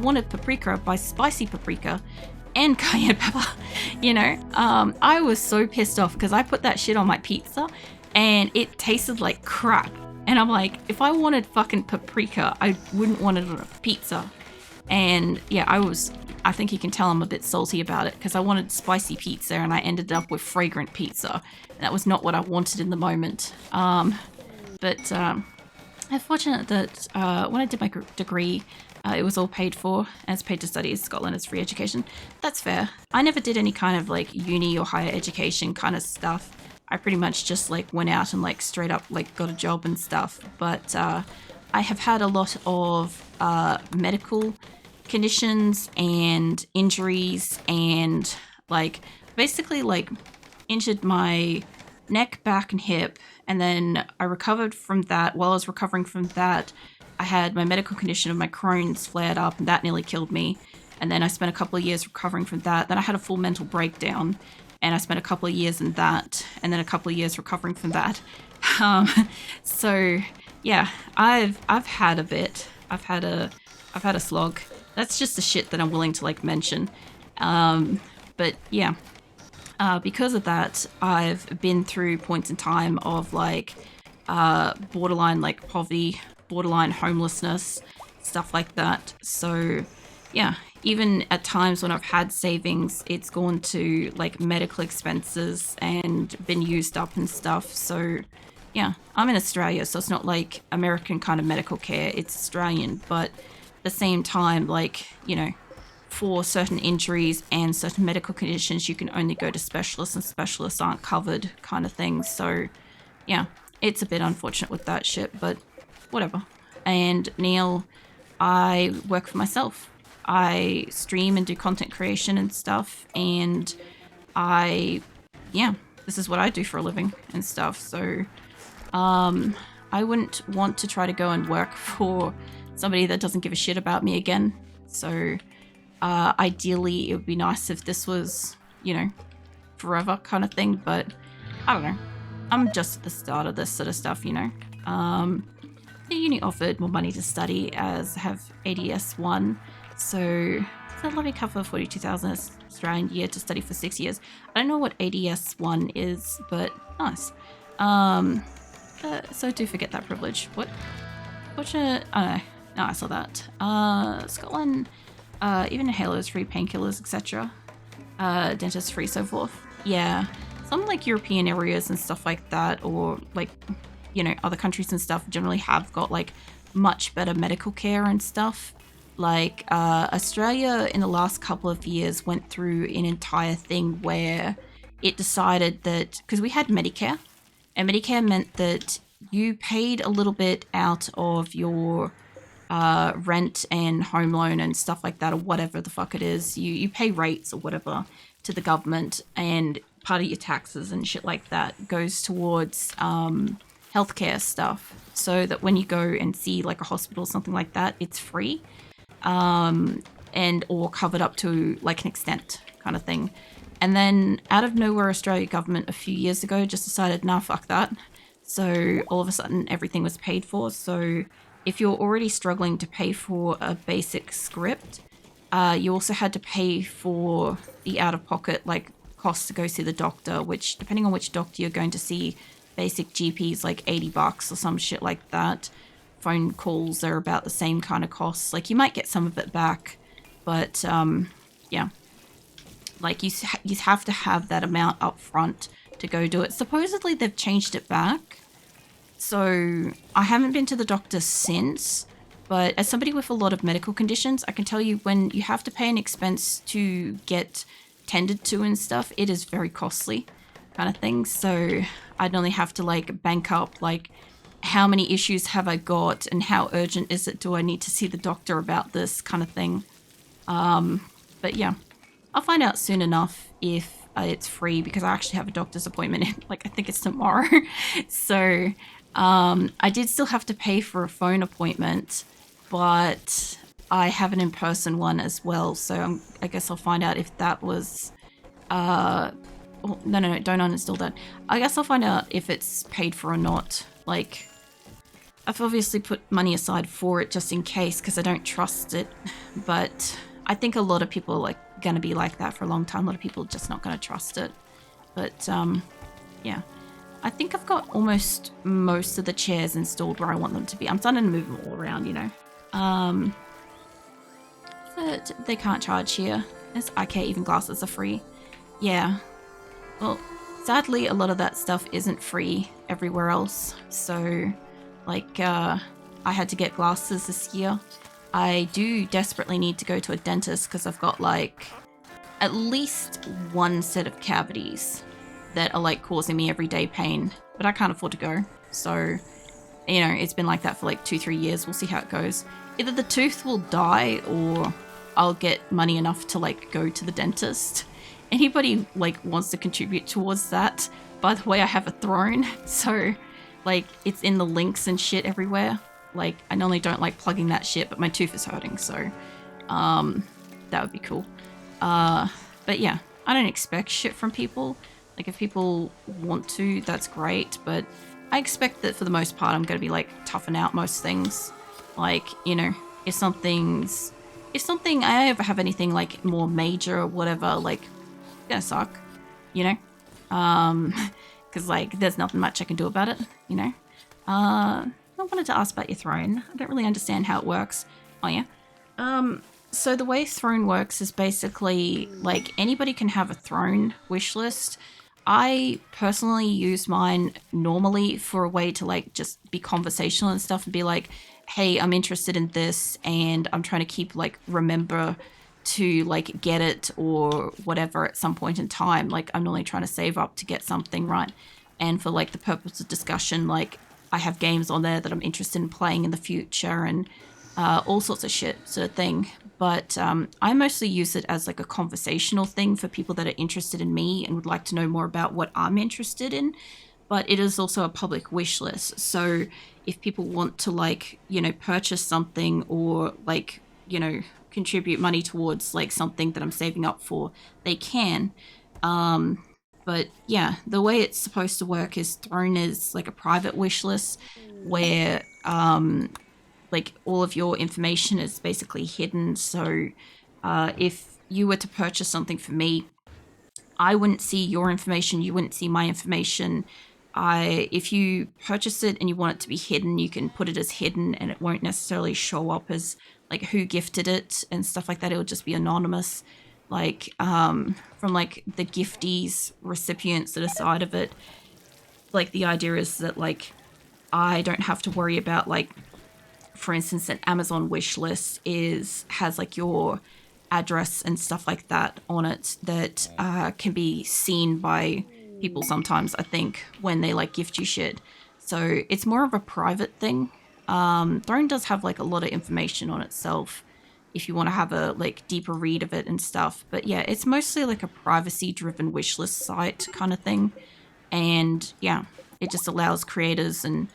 wanted paprika, buy spicy paprika and cayenne pepper, you know? I was so pissed off because I put that shit on my pizza and it tasted like crap. And I'm like, if I wanted fucking paprika, I wouldn't want it on a pizza. And yeah, I think you can tell I'm a bit salty about it because I wanted spicy pizza and I ended up with fragrant pizza. And that was not what I wanted in the moment. But I'm fortunate that when I did my degree, it was all paid for, and it's paid to study in Scotland. It's free education. That's fair. I never did any kind of like uni or higher education kind of stuff. I pretty much just like went out and like straight up like got a job and stuff. But I have had a lot of medical conditions and injuries, and like basically like injured my neck, back, and hip. And then I recovered from that. While I was recovering from that, I had my medical condition of my Crohn's flared up, and that nearly killed me. And then I spent a couple of years recovering from that. Then I had a full mental breakdown, and I spent a couple of years in that, and then a couple of years recovering from that. So yeah, I've had a bit. I've had a slog. That's just the shit that I'm willing to like mention. But yeah. Because of that, I've been through points in time of like borderline like poverty, borderline homelessness, stuff like that. So yeah, even at times when I've had savings, it's gone to like medical expenses and been used up and stuff. So yeah, I'm in Australia, so it's not like American kind of medical care, it's Australian. But at the same time, like, you know, for certain injuries and certain medical conditions, you can only go to specialists, and specialists aren't covered kind of thing. So yeah, it's a bit unfortunate with that shit, but whatever. And Neil, I work for myself. I stream and do content creation and stuff, and this is what I do for a living and stuff. So I wouldn't want to try to go and work for somebody that doesn't give a shit about me again. So ideally, it would be nice if this was, you know, forever kind of thing, but I don't know. I'm just at the start of this sort of stuff, you know. The uni offered more money to study as have ADS 1, so let me cover 42,000 Australian year to study for 6 years. I don't know what ADS 1 is, but nice. So I do forget that privilege. What? Oh no, I saw that. Scotland. Even inhalers, free painkillers, etc. Dentist free, so forth. Yeah, some like European areas and stuff like that, or like, you know, other countries and stuff generally have got like much better medical care and stuff. Like Australia in the last couple of years went through an entire thing where it decided that, because we had Medicare, and Medicare meant that you paid a little bit out of your rent and home loan and stuff like that, or whatever the fuck it is. You pay rates or whatever to the government, and part of your taxes and shit like that goes towards healthcare stuff, so that when you go and see like a hospital or something like that, it's free, and or covered up to like an extent kind of thing. And then out of nowhere, Australia government a few years ago just decided, nah, fuck that. So all of a sudden everything was paid for. So if you're already struggling to pay for a basic script, you also had to pay for the out-of-pocket like costs to go see the doctor, which depending on which doctor you're going to see, basic GPs like $80 or some shit like that. Phone calls are about the same kind of costs. Like you might get some of it back, but yeah, like you have to have that amount up front to go do it. Supposedly they've changed it back. So I haven't been to the doctor since, but as somebody with a lot of medical conditions, I can tell you when you have to pay an expense to get tended to and stuff, it is very costly kind of thing. So I'd only have to like bank up like how many issues have I got and how urgent is it, do I need to see the doctor about this kind of thing. But yeah, I'll find out soon enough if it's free, because I actually have a doctor's appointment in, like, I think it's tomorrow. So I did still have to pay for a phone appointment, but I have an in-person one as well. So I guess I'll find out if that was, no, don't uninstall that. I guess I'll find out if it's paid for or not. Like, I've obviously put money aside for it just in case because I don't trust it. But I think a lot of people are like going to be like that for a long time. A lot of people are just not going to trust it. But yeah. I think I've got almost most of the chairs installed where I want them to be. I'm starting to move them all around, you know. But they can't charge here. As IK even glasses are free. Yeah. Well, sadly, a lot of that stuff isn't free everywhere else. So, like, I had to get glasses this year. I do desperately need to go to a dentist because I've got, like, at least one set of cavities that are like causing me everyday pain, but I can't afford to go. So, you know, it's been like that for like 2-3 years. We'll see how it goes. Either the tooth will die or I'll get money enough to like go to the dentist. Anybody like wants to contribute towards that? By the way, I have a throne, so like it's in the links and shit everywhere. Like I normally don't like plugging that shit, but my tooth is hurting, so that would be cool. But yeah, I don't expect shit from people. Like, if people want to, that's great, but I expect that for the most part, I'm going to be, like, toughing out most things. Like, you know, if something I ever have anything, like, more major or whatever, like, it's gonna suck, you know? Because, like, there's nothing much I can do about it, you know? I wanted to ask about your throne. I don't really understand how it works. Oh, yeah? So the way throne works is basically, like, anybody can have a throne wish list. I personally use mine normally for a way to like just be conversational and stuff and be like, hey, I'm interested in this and I'm trying to keep like remember to like get it or whatever at some point in time. Like I'm normally trying to save up to get something, right? And for like the purpose of discussion, like I have games on there that I'm interested in playing in the future and all sorts of shit sort of thing. But I mostly use it as like a conversational thing for people that are interested in me and would like to know more about what I'm interested in. But it is also a public wish list. So if people want to like, you know, purchase something or like, you know, contribute money towards like something that I'm saving up for, they can. But yeah, the way it's supposed to work is Throne is like a private wish list where like all of your information is basically hidden. So if you were to purchase something for me, I wouldn't see your information, you wouldn't see my information. If you purchase it and you want it to be hidden, you can put it as hidden and it won't necessarily show up as like who gifted it and stuff like that. It'll just be anonymous. Like from like the giftees, recipients that are side of it. Like the idea is that like I don't have to worry about like, for instance, an Amazon wish list has like your address and stuff like that on it that can be seen by people sometimes, I think, when they like gift you shit. So it's more of a private thing. Throne does have like a lot of information on itself if you want to have a like deeper read of it and stuff. But yeah, it's mostly like a privacy driven wish list site kind of thing. And yeah, it just allows creators and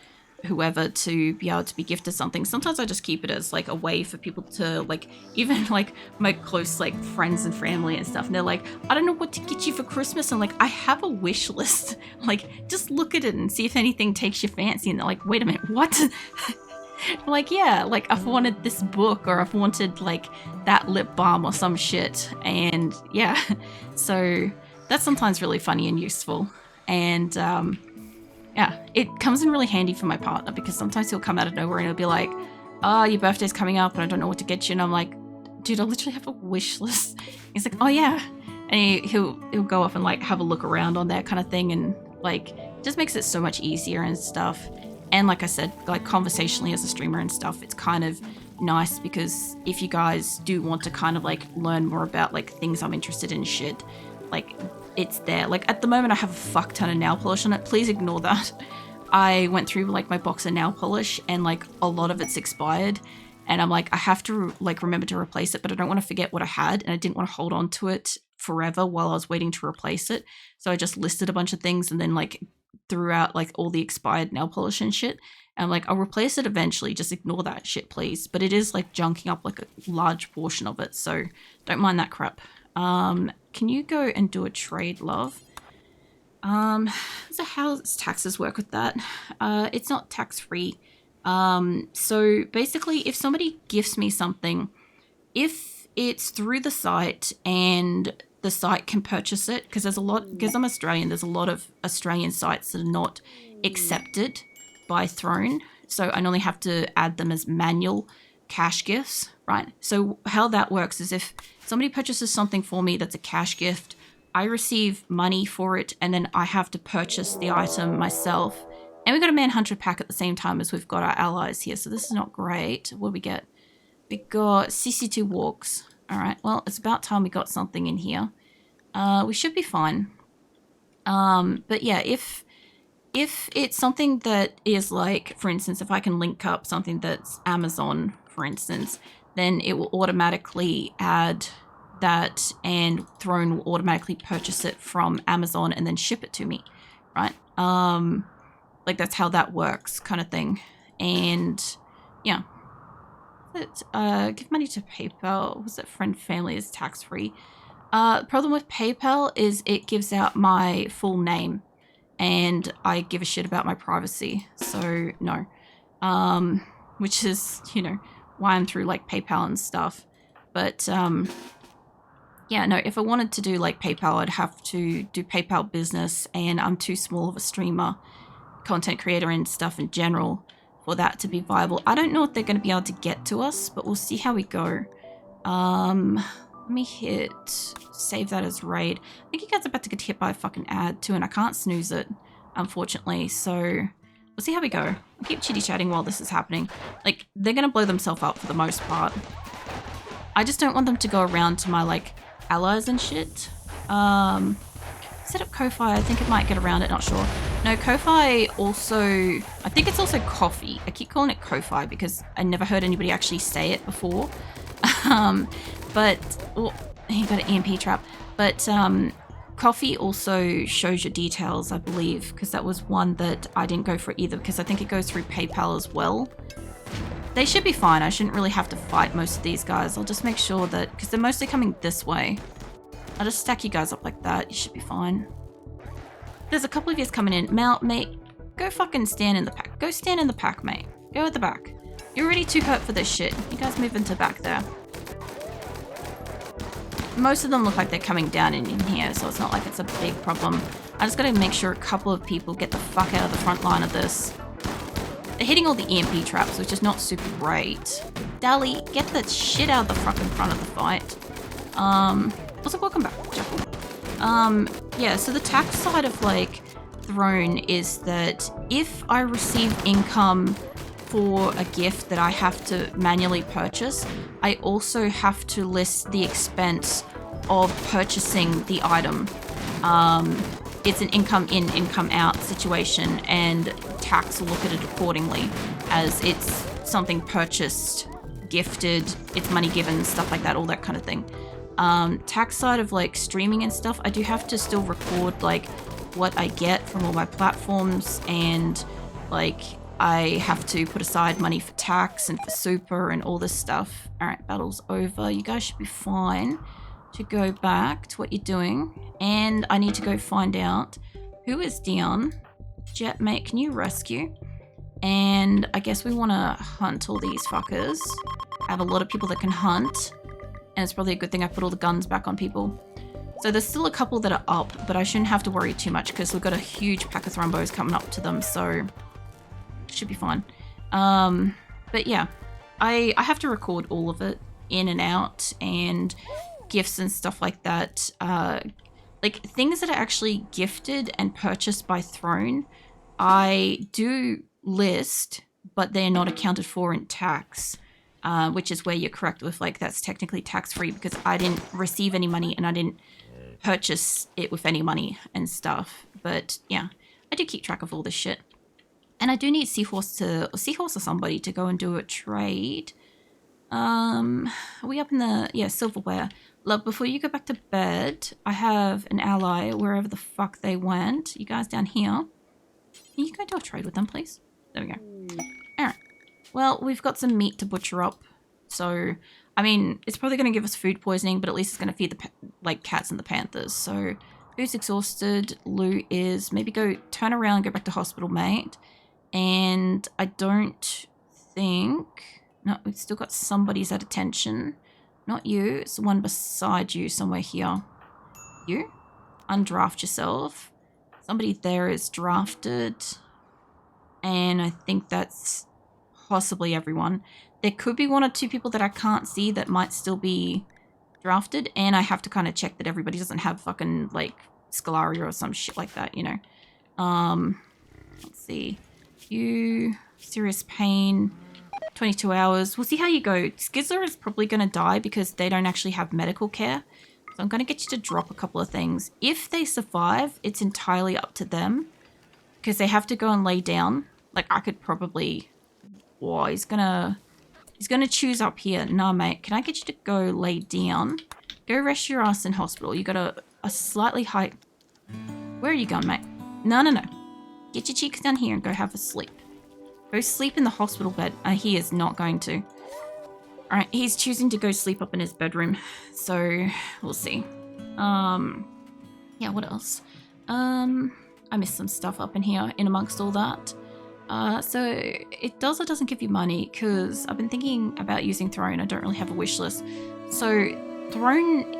whoever to be able to be gifted something. Sometimes I just keep it as like a way for people to like, even like my close like friends and family and stuff, and they're like, I don't know what to get you for Christmas. I'm like, I have a wish list. Like, just look at it and see if anything takes your fancy. And they're like, wait a minute, what? I'm like, yeah, like I've wanted this book or I've wanted like that lip balm or some shit. And yeah, so that's sometimes really funny and useful. And yeah, it comes in really handy for my partner because sometimes he'll come out of nowhere and he'll be like, oh, your birthday's coming up and I don't know what to get you. And I'm like, dude, I literally have a wish list. He's like, oh yeah. And he'll go off and like have a look around on that kind of thing and like just makes it so much easier and stuff. And like I said, like conversationally as a streamer and stuff, it's kind of nice because if you guys do want to kind of like learn more about like things I'm interested in shit, like it's there. Like at the moment I have a fuck ton of nail polish on it. Please ignore that. I went through like my box of nail polish and like a lot of it's expired and I'm like, I have to like remember to replace it, but I don't want to forget what I had and I didn't want to hold on to it forever while I was waiting to replace it. So I just listed a bunch of things and then like threw out like all the expired nail polish and shit. And I'm like, I'll replace it eventually. Just ignore that shit, please. But it is like junking up like a large portion of it. So don't mind that crap. Can you go and do a trade, love? So how does taxes work with that? It's not tax-free. So basically, if somebody gifts me something, if it's through the site and the site can purchase it, because there's a lot, because I'm Australian, there's a lot of Australian sites that are not accepted by Throne. So I normally have to add them as manual cash gifts, right? So how that works is if somebody purchases something for me that's a cash gift, I receive money for it, and then I have to purchase the item myself. And we got a Manhunter pack at the same time as we've got our allies here, so this is not great. What do we get? We got CC2 walks. All right, well, it's about time we got something in here. We should be fine. But yeah, if it's something that is like, for instance, if I can link up something that's Amazon, for instance, then it will automatically add that, and Throne will automatically purchase it from Amazon and then ship it to me, right? Like that's how that works, kind of thing. And yeah. Give money to PayPal. Was it friend family is tax free? Problem with PayPal is it gives out my full name, and I give a shit about my privacy. So no, which is, you know, why I'm through like PayPal and stuff. But yeah, no, if I wanted to do like PayPal, I'd have to do PayPal business, and I'm too small of a streamer, content creator and stuff in general for that to be viable. I don't know if they're going to be able to get to us, but we'll see how we go. Let me hit save that as raid. I think you guys are about to get hit by a fucking ad too, and I can't snooze it, unfortunately. So we'll see how we go. I'll keep chitty chatting while this is happening. Like, they're going to blow themselves up for the most part. I just don't want them to go around to my like allies and shit. Set up Ko-Fi. I think it might get around it, not sure. No, Ko-Fi also, I think it's also coffee. I keep calling it Ko-Fi because I never heard anybody actually say it before. But, oh, you got an EMP trap. But coffee also shows your details, I believe, because that was one that I didn't go for either, because I think it goes through PayPal as well. They should be fine. I shouldn't really have to fight most of these guys. I'll just make sure that, because they're mostly coming this way, I'll just stack you guys up like that. You should be fine. There's a couple of yous coming in. Mal, mate, go fucking stand in the pack. Go stand in the pack, mate. Go at the back. You're already too hurt for this shit. You guys move into back there. Most of them look like they're coming down in here, so it's not like it's a big problem. I just gotta make sure a couple of people get the fuck out of the front line of this. They're hitting all the EMP traps, which is not super great. Dally, get that shit out of the fucking front of the fight. Also, welcome back, Jackal. Yeah, so the tax side of, like, Throne is that if I receive income for a gift that I have to manually purchase, I also have to list the expense of purchasing the item. It's an income in, income out situation, and tax will look at it accordingly as it's something purchased, gifted, it's money given, stuff like that, all that kind of thing. Tax side of like streaming and stuff, I do have to still record like what I get from all my platforms, and like I have to put aside money for tax and for super and all this stuff. All right, battle's over. You guys should be fine to go back to what you're doing, and I need to go find out who is down. Jet mate, can you rescue? And I guess we want to hunt all these fuckers. I have a lot of people that can hunt, and it's probably a good thing I put all the guns back on people. So there's still a couple that are up, but I shouldn't have to worry too much because we've got a huge pack of Thrumbos coming up to them, so should be fine. But yeah, I have to record all of it in and out, and gifts and stuff like that. Like things that are actually gifted and purchased by Throne, I do list, but they're not accounted for in tax. Which is where you're correct with, like, that's technically tax-free because I didn't receive any money and I didn't purchase it with any money and stuff. But yeah, I do keep track of all this shit. And I do need Seahorse or somebody to go and do a trade. Are we up in the, yeah, silverware. Love, before you go back to bed, I have an ally wherever the fuck they went. You guys down here. Can you go do a trade with them, please? There we go. Alright. Well, we've got some meat to butcher up, so, I mean, it's probably going to give us food poisoning, but at least it's going to feed the, like, cats and the panthers, so, who's exhausted? Lou is, maybe go, turn around, go back to hospital, mate, and I don't think... No, we've still got somebody's at attention. Not you. It's the one beside you somewhere here. You? Undraft yourself. Somebody there is drafted. And I think that's possibly everyone. There could be one or two people that I can't see that might still be drafted. And I have to kind of check that everybody doesn't have fucking, like, scalaria or some shit like that, you know. Let's see. You... Serious pain... 22 hours. We'll see how you go. Skizzer is probably going to die because they don't actually have medical care. So I'm going to get you to drop a couple of things. If they survive, it's entirely up to them. Because they have to go and lay down. Like, I could probably... Whoa, he's gonna choose up here. Nah, mate. Can I get you to go lay down? Go rest your ass in hospital. You got a slightly high... Where are you going, mate? No. Get your cheeks down here and go have a sleep. Go sleep in the hospital bed. He is not going to. Alright, he's choosing to go sleep up in his bedroom. So, we'll see. Yeah, what else? I missed some stuff up in here in amongst all that. So, it does or doesn't give you money, because I've been thinking about using Throne. I don't really have a wish list. So, Throne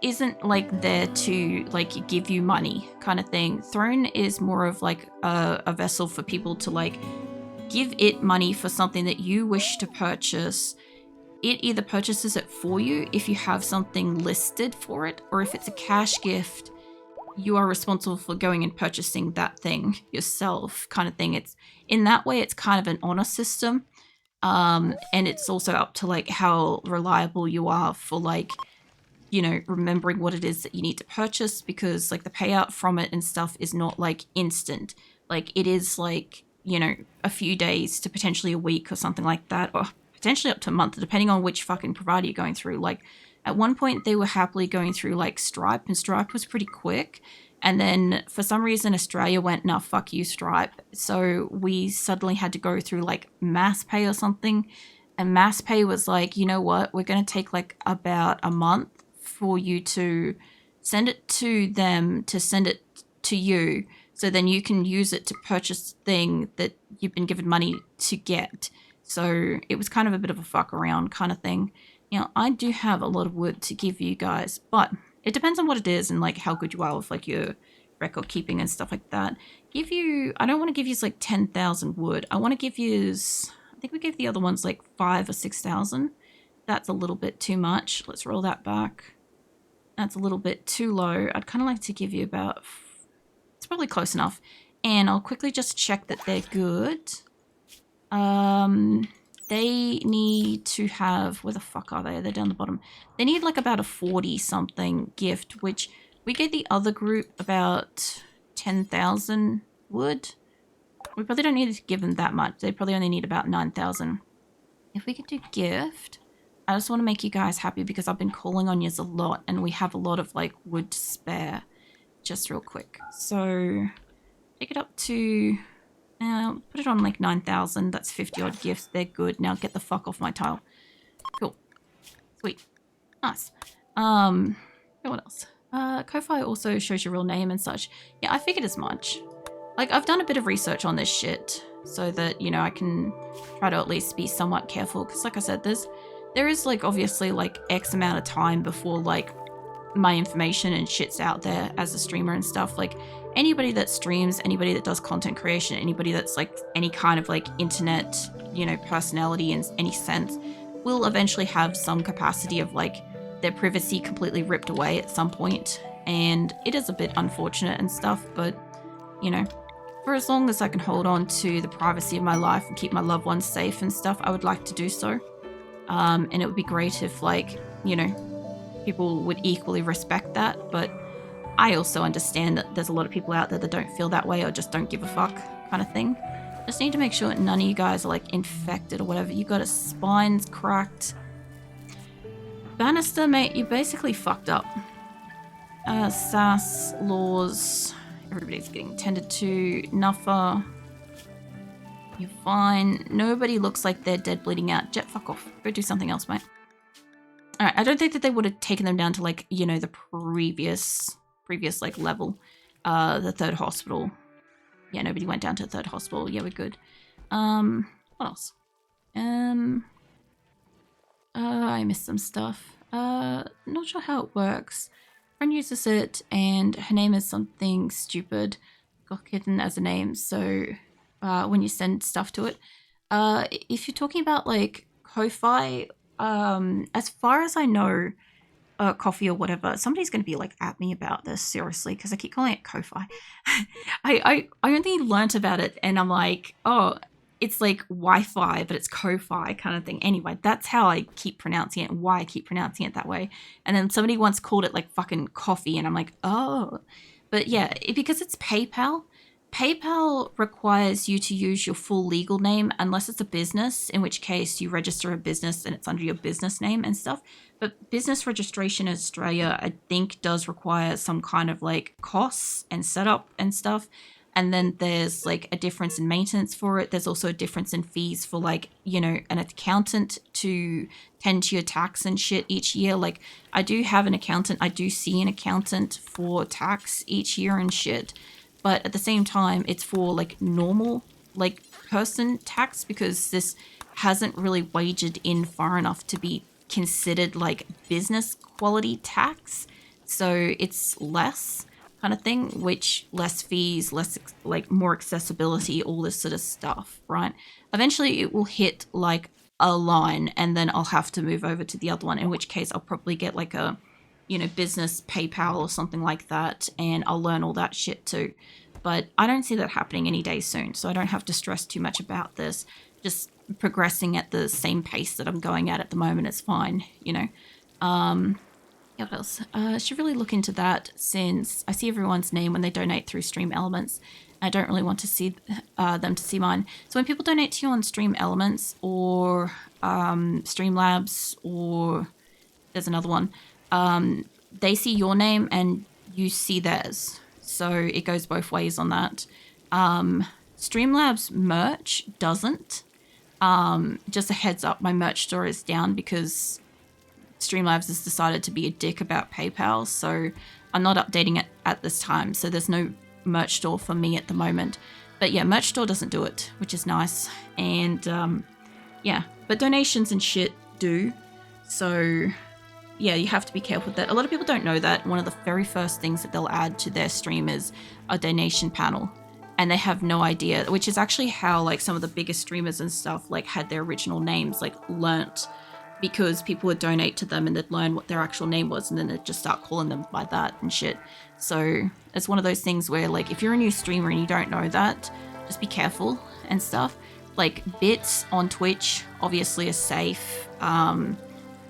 isn't like there to like give you money kind of thing. Throne is more of like a vessel for people to like give it money for something that you wish to purchase. It either purchases it for you if you have something listed for it, or if it's a cash gift, you are responsible for going and purchasing that thing yourself kind of thing. It's in that way, it's kind of an honor system. And it's also up to like how reliable you are for like, you know, remembering what it is that you need to purchase, because like the payout from it and stuff is not like instant. Like it is like, you know, a few days to potentially a week or something like that, or potentially up to a month, depending on which fucking provider you're going through. Like at one point they were happily going through like Stripe, and Stripe was pretty quick. And then for some reason Australia went, nah, fuck you, Stripe. So we suddenly had to go through like MassPay or something. And MassPay was like, you know what, we're going to take like about a month for you to send it to them to send it to you, so then you can use it to purchase the thing that you've been given money to get. So it was kind of a bit of a fuck around kind of thing. You know, I do have a lot of wood to give you guys, but it depends on what it is and like how good you are with like your record keeping and stuff like that. I don't want to give you like 10,000 wood. I want to give you, I think we gave the other ones like 5,000 or 6,000. That's a little bit too much. Let's roll that back. That's a little bit too low. I'd kind of like to give you about... It's probably close enough. And I'll quickly just check that they're good. They need to have... Where the fuck are they? They're down the bottom. They need like about a 40-something gift, which we gave the other group about 10,000 wood. We probably don't need to give them that much. They probably only need about 9,000. If we could do gift... I just want to make you guys happy because I've been calling on yous a lot and we have a lot of like wood to spare. Just real quick. So take it up to, put it on like 9,000. That's 50 odd gifts. They're good. Now get the fuck off my tile. Cool. Sweet. Nice. What else? Ko-Fi also shows your real name and such. Yeah, I figured as much. Like I've done a bit of research on this shit so that, you know, I can try to at least be somewhat careful. Because like I said, there is like obviously like X amount of time before like my information and shit's out there as a streamer and stuff. Like anybody that streams, anybody that does content creation, anybody that's like any kind of like internet, you know, personality in any sense will eventually have some capacity of like their privacy completely ripped away at some point. And it is a bit unfortunate and stuff, but you know, for as long as I can hold on to the privacy of my life and keep my loved ones safe and stuff, I would like to do so. And it would be great if, like, you know, people would equally respect that. But I also understand that there's a lot of people out there that don't feel that way or just don't give a fuck kind of thing. Just need to make sure that none of you guys are, like, infected or whatever. You got a spine's cracked. Bannister, mate, you basically fucked up. SAS, laws, everybody's getting tended to. Nuffer. You're fine. Nobody looks like they're dead bleeding out. Jet, fuck off. Go do something else, mate. Alright, I don't think that they would have taken them down to, like, you know, the previous like, level. The third hospital. Yeah, nobody went down to the third hospital. Yeah, we're good. What else? I missed some stuff. Not sure how it works. Friend uses it, and her name is something stupid. Got hidden as a name, so when you send stuff to it, if you're talking about like Ko-fi, as far as I know, coffee or whatever, somebody's going to be like at me about this seriously because I keep calling it Ko-fi. I only learnt about it, and I'm like, oh, it's like Wi-Fi, but it's Ko-fi kind of thing. Anyway, that's how I keep pronouncing it and why I keep pronouncing it that way. And then somebody once called it like fucking coffee, and I'm like, oh. But yeah, because it's PayPal, PayPal requires you to use your full legal name unless it's a business, in which case you register a business and it's under your business name and stuff. But business registration in Australia, I think, does require some kind of like costs and setup and stuff. And then there's like a difference in maintenance for it. There's also a difference in fees for like, you know, an accountant to tend to your tax and shit each year. Like I do have an accountant. I do see an accountant for tax each year and shit. But at the same time, it's for like normal like person tax because this hasn't really wagered in far enough to be considered like business quality tax. So it's less kind of thing, which less fees, less like more accessibility, all this sort of stuff, right? Eventually it will hit like a line and then I'll have to move over to the other one, in which case I'll probably get like a, you know, business PayPal or something like that, and I'll learn all that shit too. But I don't see that happening any day soon, so I don't have to stress too much about this. Just progressing at the same pace that I'm going at the moment is fine, you know. What else? I should really look into that since I see everyone's name when they donate through Stream Elements. I don't really want to see them to see mine. So when people donate to you on Stream Elements or Streamlabs, or there's another one, they see your name and you see theirs. So it goes both ways on that. Streamlabs merch doesn't. Just a heads up, my merch store is down because Streamlabs has decided to be a dick about PayPal, so I'm not updating it at this time, so there's no merch store for me at the moment. But yeah, merch store doesn't do it, which is nice. And yeah, but donations and shit do. So yeah, you have to be careful with that. A lot of people don't know that one of the very first things that they'll add to their stream is a donation panel. And they have no idea, which is actually how like some of the biggest streamers and stuff like had their original names like learnt, because people would donate to them and they'd learn what their actual name was and then they'd just start calling them by that and shit. So it's one of those things where like if you're a new streamer and you don't know that, just be careful and stuff. Like bits on Twitch obviously are safe.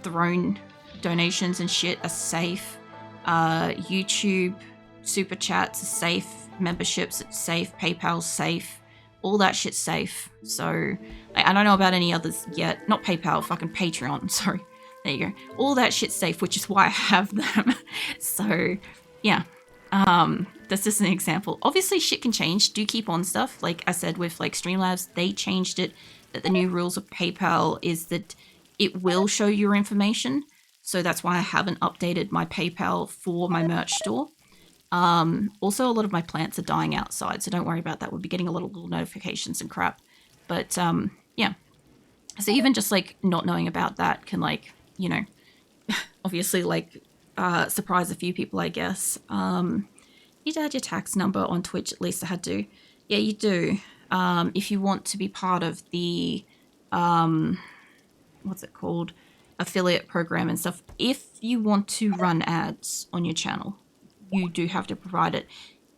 Throne donations and shit are safe. YouTube super chats are safe. Memberships are safe. PayPal's safe. All that shit's safe. So I don't know about any others yet. Not PayPal, fucking Patreon. Sorry. There you go. All that shit's safe, which is why I have them. So yeah. That's just an example. Obviously shit can change. Do keep on stuff. Like I said with like Streamlabs, they changed it. That the new rules of PayPal is that it will show your information. So that's why I haven't updated my PayPal for my merch store. Also, a lot of my plants are dying outside, so don't worry about that. We'll be getting a lot of little notifications and crap. But yeah. So even just like not knowing about that can like, you know, obviously like surprise a few people, I guess. You'd add your tax number on Twitch, at least I had to. Yeah, you do. If you want to be part of the, what's it called? Affiliate program and stuff. If you want to run ads on your channel, you do have to provide it.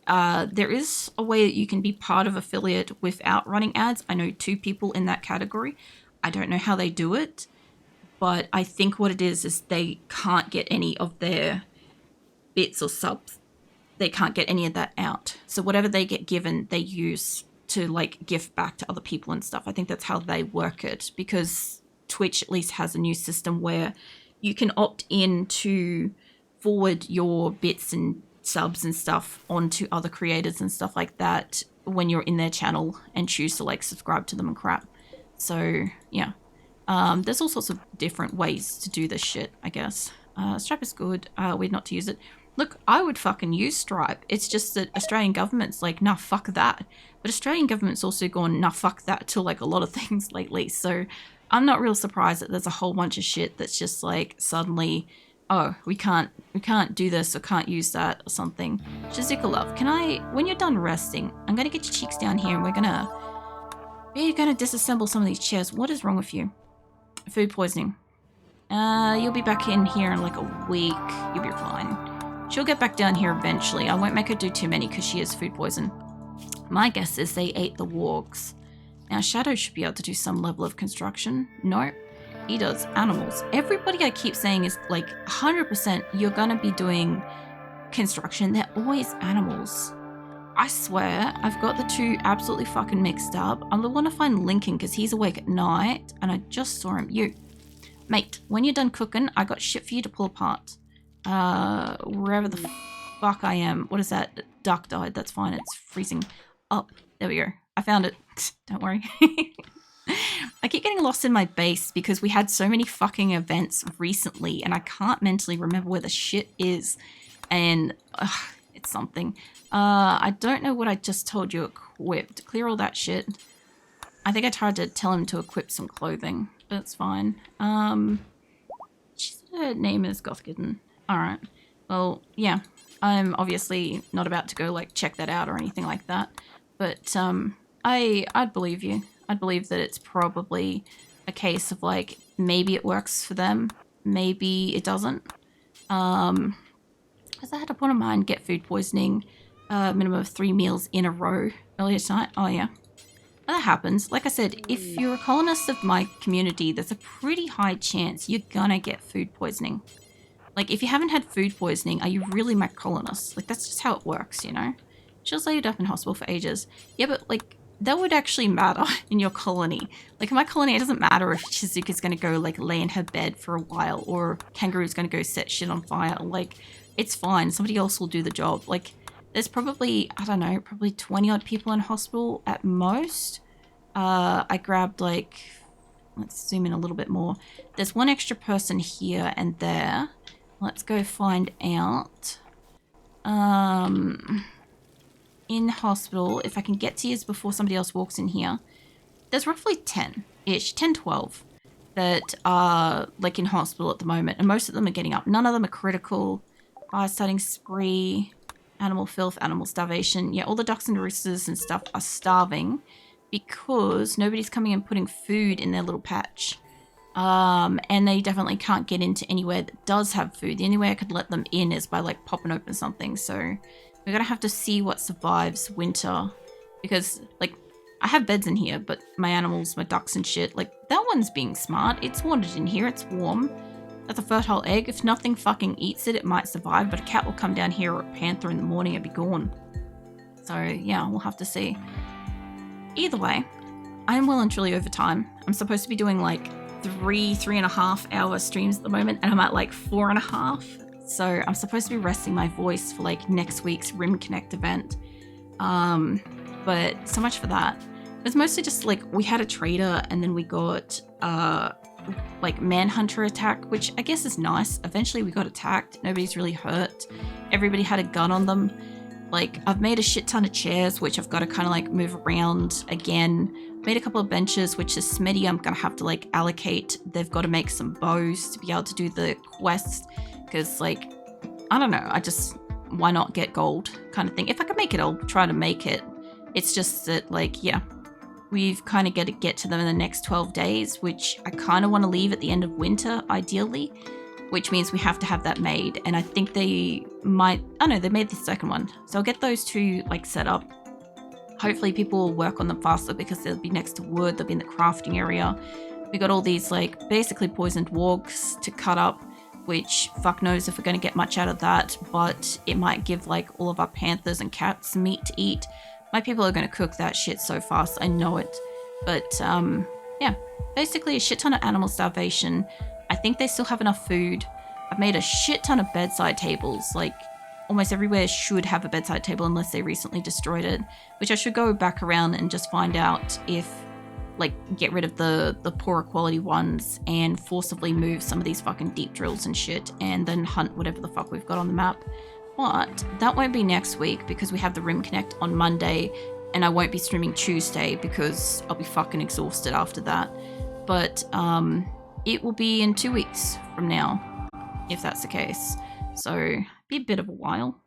There is a way that you can be part of affiliate without running ads. I know 2 people in that category. I don't know how they do it, but I think what it is they can't get any of their bits or subs. They can't get any of that out. So whatever they get given, they use to like gift back to other people and stuff. I think that's how they work it, because Twitch at least has a new system where you can opt in to forward your bits and subs and stuff onto other creators and stuff like that when you're in their channel and choose to like subscribe to them and crap. So yeah, there's all sorts of different ways to do this shit, I guess. Stripe is good. Weird not to use it. Look, I would fucking use Stripe. It's just that Australian government's like, nah, fuck that. But Australian government's also gone, nah, fuck that to like a lot of things lately. So I'm not real surprised that there's a whole bunch of shit that's just like suddenly, oh, we can't do this or can't use that or something. Shizuka love, can I, when you're done resting, I'm gonna get your cheeks down here and we're gonna disassemble some of these chairs. What is wrong with you? Food poisoning. You'll be back in here in like a week. You'll be fine. She'll get back down here eventually. I won't make her do too many because she is food poison. My guess is they ate the wargs. Now, Shadow should be able to do some level of construction. Nope. He does animals. Everybody I keep saying is like 100% you're gonna be doing construction. They're always animals. I swear, I've got the two absolutely fucking mixed up. I'm the one to find Lincoln because he's awake at night and I just saw him. You, mate, when you're done cooking, I got shit for you to pull apart. Wherever the fuck I am. What is that? Duck died. That's fine. It's freezing up. There we go. I found it. Don't worry. I keep getting lost in my base because we had so many fucking events recently and I can't mentally remember where the shit is. And it's something. I don't know what I just told you equipped. Clear all that shit. I think I tried to tell him to equip some clothing, but it's fine. Her name is Gothkitten. Alright. Well, yeah. I'm obviously not about to go, like, check that out or anything like that. But, I'd believe you. I'd believe that it's probably a case of, like, maybe it works for them. Maybe it doesn't. Because I had a point of mine get food poisoning, minimum of 3 meals in a row earlier tonight. Oh, yeah. Well, that happens. Like I said, if you're a colonist of my community, there's a pretty high chance you're gonna get food poisoning. Like, if you haven't had food poisoning, are you really my colonist? Like, that's just how it works, you know? She'll lay you up in hospital for ages. Yeah, but, like, that would actually matter in your colony. Like, in my colony, it doesn't matter if Shizuka's gonna go, like, lay in her bed for a while, or Kangaroo's gonna go set shit on fire. Like, it's fine. Somebody else will do the job. Like, there's probably, I don't know, probably 20-odd people in hospital at most. I grabbed, like, let's zoom in a little bit more. There's one extra person here and there. Let's go find out. In hospital, if I can get to yours before somebody else walks in here, there's roughly 10-ish, 10, 12 that are, like, in hospital at the moment, and most of them are getting up. None of them are critical. Starting spree, animal filth, animal starvation. Yeah, all the ducks and roosters and stuff are starving because nobody's coming and putting food in their little patch. And they definitely can't get into anywhere that does have food. The only way I could let them in is by, like, popping open something. So we're gonna have to see what survives winter, because, like, I have beds in here, but my animals, my ducks and shit, like, that one's being smart. It's wanted in here. It's warm. That's a fertile egg. If nothing fucking eats it, it might survive, but a cat will come down here or a panther in the morning and be gone. So yeah, we'll have to see. Either way, I'm well and truly over time. I'm supposed to be doing like 3.5 hour streams at the moment, and I'm at like 4.5. So I'm supposed to be resting my voice for like next week's Rim Connect event. But so much for that. It was mostly just like we had a trader and then we got like manhunter attack, which I guess is nice. Eventually we got attacked. Nobody's really hurt. Everybody had a gun on them. Like, I've made a shit ton of chairs, which I've got to kind of like move around again. Made a couple of benches, which is Smitty I'm gonna have to like allocate. They've got to make some bows to be able to do the quests, because like, I don't know, I just, why not get gold kind of thing. If I can make it, I'll try to make it. It's just that, like, yeah, we've kind of got to get to them in the next 12 days, which I kind of want to leave at the end of winter, ideally, which means we have to have that made. And I think they might, oh no, they made the second one. So I'll get those two, like, set up. Hopefully people will work on them faster because they'll be next to wood, they'll be in the crafting area. We got all these, like, basically poisoned wargs to cut up, which fuck knows if we're going to get much out of that, but it might give, like, all of our panthers and cats meat to eat. My people are going to cook that shit so fast, I know it. But, yeah, basically a shit ton of animal starvation. I think they still have enough food. I've made a shit ton of bedside tables. Like, almost everywhere should have a bedside table unless they recently destroyed it, which I should go back around and just find out if, like, get rid of the poorer quality ones and forcibly move some of these fucking deep drills and shit, and then hunt whatever the fuck we've got on the map. But that won't be next week because we have the Rim Connect on Monday, and I won't be streaming Tuesday because I'll be fucking exhausted after that. But it will be in 2 weeks from now, if that's the case. So be a bit of a while.